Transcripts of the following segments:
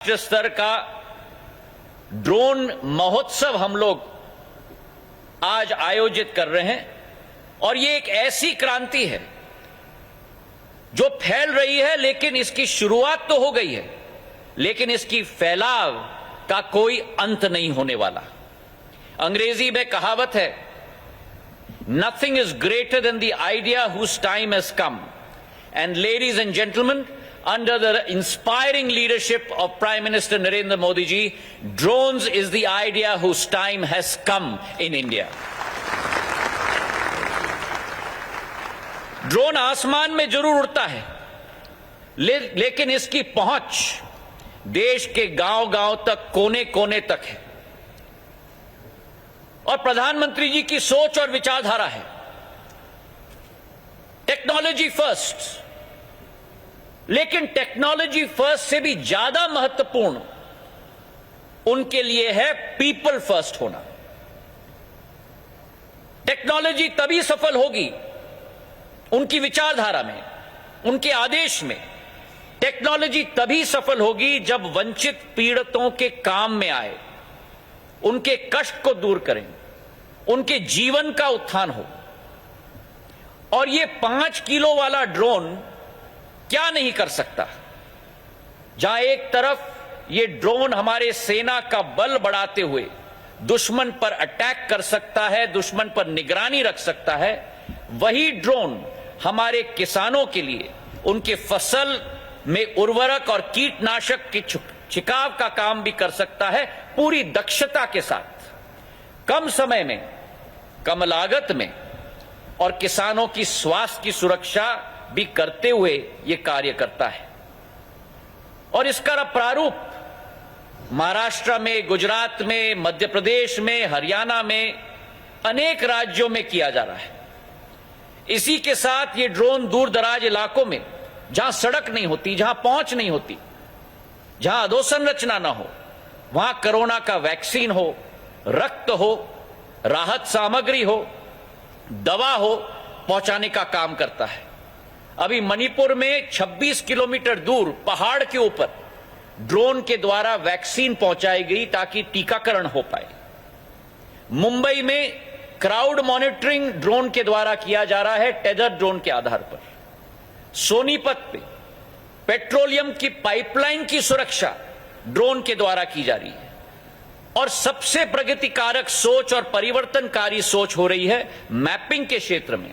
राष्ट्रीय स्तर का ड्रोन महोत्सव हम लोग आज आयोजित कर रहे हैं और ये एक ऐसी क्रांति है जो फैल रही है, लेकिन इसकी शुरुआत तो हो गई है, लेकिन इसकी फैलाव का कोई अंत नहीं होने वाला। अंग्रेजी में कहावत है, nothing is greater than the idea whose time has come. And ladies and gentleman, under the inspiring leadership of Prime Minister Narendra Modi ji, drones is the idea whose time has come in India. Drone आसमान में जरूर उड़ता है, लेकिन इसकी पहुंच देश के गांव-गांव तक, कोने-कोने तक है। और प्रधानमंत्री जी की सोच और विचारधारा है टेक्नोलॉजी फर्स्ट, लेकिन टेक्नोलॉजी फर्स्ट से भी ज्यादा महत्वपूर्ण उनके लिए है पीपल फर्स्ट होना। टेक्नोलॉजी तभी सफल होगी उनकी विचारधारा में, उनके आदेश में। टेक्नोलॉजी तभी सफल होगी जब वंचित पीड़ितों के काम में आए, उनके कष्ट को दूर करें, उनके जीवन का उत्थान हो। और ये 5 किलो वाला ड्रोन क्या नहीं कर सकता। जहां एक तरफ ये ड्रोन हमारे सेना का बल बढ़ाते हुए दुश्मन पर अटैक कर सकता है, दुश्मन पर निगरानी रख सकता है, वही ड्रोन हमारे किसानों के लिए उनके फसल में उर्वरक और कीटनाशक के छिड़काव का काम भी कर सकता है, पूरी दक्षता के साथ, कम समय में, कम लागत में, और किसानों की स्वास्थ्य की सुरक्षा भी करते हुए यह कार्य करता है। और इसका प्रारूप महाराष्ट्र में, गुजरात में, मध्य प्रदेश में, हरियाणा में, अनेक राज्यों में किया जा रहा है। इसी के साथ ये ड्रोन दूर दराज इलाकों में, जहां सड़क नहीं होती, जहां पहुंच नहीं होती, जहां अधोसंरचना ना हो, वहां कोरोना का वैक्सीन हो, रक्त हो, राहत सामग्री हो, दवा हो, पहुंचाने का काम करता है। अभी मणिपुर में 26 किलोमीटर दूर पहाड़ के ऊपर ड्रोन के द्वारा वैक्सीन पहुंचाई गई ताकि टीकाकरण हो पाए। मुंबई में क्राउड मॉनिटरिंग ड्रोन के द्वारा किया जा रहा है, टेदर ड्रोन के आधार पर। सोनीपत पे पेट्रोलियम की पाइपलाइन की सुरक्षा ड्रोन के द्वारा की जा रही है। और सबसे प्रगतिकारक सोच और परिवर्तनकारी सोच हो रही है मैपिंग के क्षेत्र में,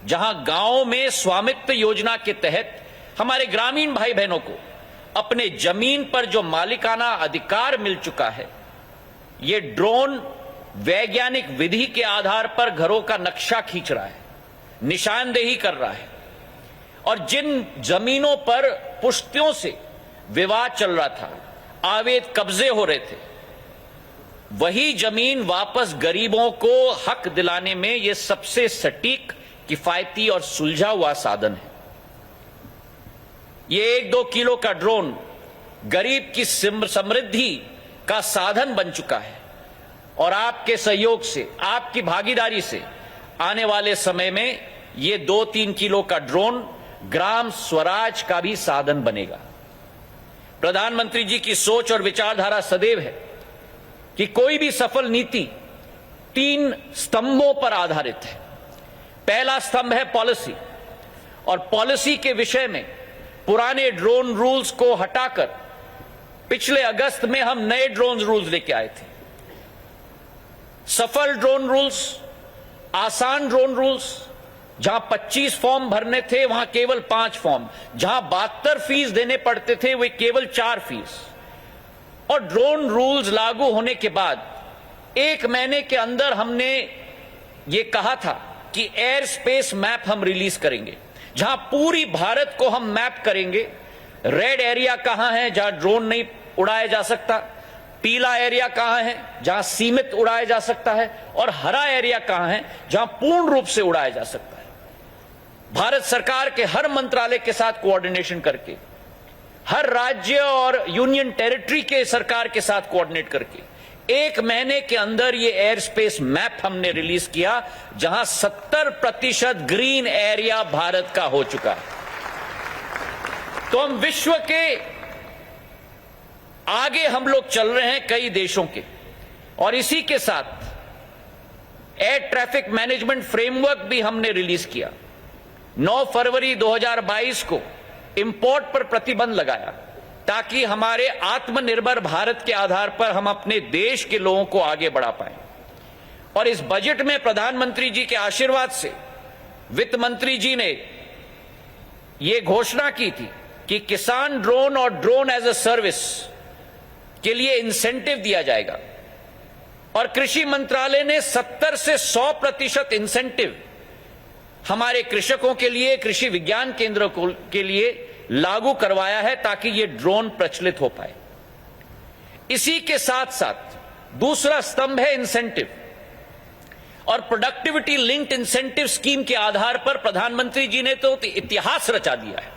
जहां गांवों में स्वामित्व योजना के तहत हमारे ग्रामीण भाई बहनों को अपने जमीन पर जो मालिकाना अधिकार मिल चुका है, ये ड्रोन वैज्ञानिक विधि के आधार पर घरों का नक्शा खींच रहा है, निशानदेही कर रहा है। और जिन जमीनों पर पुश्तियों से विवाद चल रहा था, अवैध कब्जे हो रहे थे, वही जमीन वापस गरीबों को हक दिलाने में यह सबसे सटीक, किफायती और सुलझा हुआ साधन है। ये 1-2 किलो का ड्रोन गरीब की समृद्धि का साधन बन चुका है। और आपके सहयोग से, आपकी भागीदारी से आने वाले समय में ये 2-3 किलो का ड्रोन ग्राम स्वराज का भी साधन बनेगा। प्रधानमंत्री जी की सोच और विचारधारा सदैव है कि कोई भी सफल नीति 3 स्तंभों पर आधारित है। पहला स्तंभ है पॉलिसी, और पॉलिसी के विषय में पुराने ड्रोन रूल्स को हटाकर पिछले अगस्त में हम नए ड्रोन रूल्स लेके आए थे। सफल ड्रोन रूल्स, आसान ड्रोन रूल्स, जहां 25 फॉर्म भरने थे वहां केवल 5 फॉर्म, जहां 72 फीस देने पड़ते थे वे केवल 4 फीस। और ड्रोन रूल्स लागू होने के बाद 1 महीने के अंदर हमने ये कहा था कि एयर स्पेस मैप हम रिलीज करेंगे, जहां पूरी भारत को हम मैप करेंगे। रेड एरिया कहां है जहां ड्रोन नहीं उड़ाया जा सकता, पीला एरिया कहां है जहां सीमित उड़ाया जा सकता है, और हरा एरिया कहां है जहां पूर्ण रूप से उड़ाया जा सकता है। भारत सरकार के हर मंत्रालय के साथ कोऑर्डिनेशन करके, हर राज्य और यूनियन टेरिटरी के सरकार के साथ कोऑर्डिनेट करके 1 महीने के अंदर ये एयर स्पेस मैप हमने रिलीज किया, जहां 70% ग्रीन एरिया भारत का हो चुका है। तो हम विश्व के आगे हम लोग चल रहे हैं कई देशों के, और इसी के साथ एयर ट्रैफिक मैनेजमेंट फ्रेमवर्क भी हमने रिलीज किया। 9 फरवरी 2022 को इंपोर्ट पर प्रतिबंध लगाया ताकि हमारे आत्मनिर्भर भारत के आधार पर हम अपने देश के लोगों को आगे बढ़ा पाएं। और इस बजट में प्रधानमंत्री जी के आशीर्वाद से वित्त मंत्री जी ने यह घोषणा की थी कि किसान ड्रोन और ड्रोन एज अ सर्विस के लिए इंसेंटिव दिया जाएगा, और कृषि मंत्रालय ने 70 से 100% इंसेंटिव हमारे कृषकों के लिए, कृषि विज्ञान केंद्रों के लिए लागू करवाया है ताकि ये ड्रोन प्रचलित हो पाए। इसी के साथ साथ दूसरा स्तंभ है इंसेंटिव, और प्रोडक्टिविटी लिंक्ड इंसेंटिव स्कीम के आधार पर प्रधानमंत्री जी ने तो इतिहास रचा दिया है।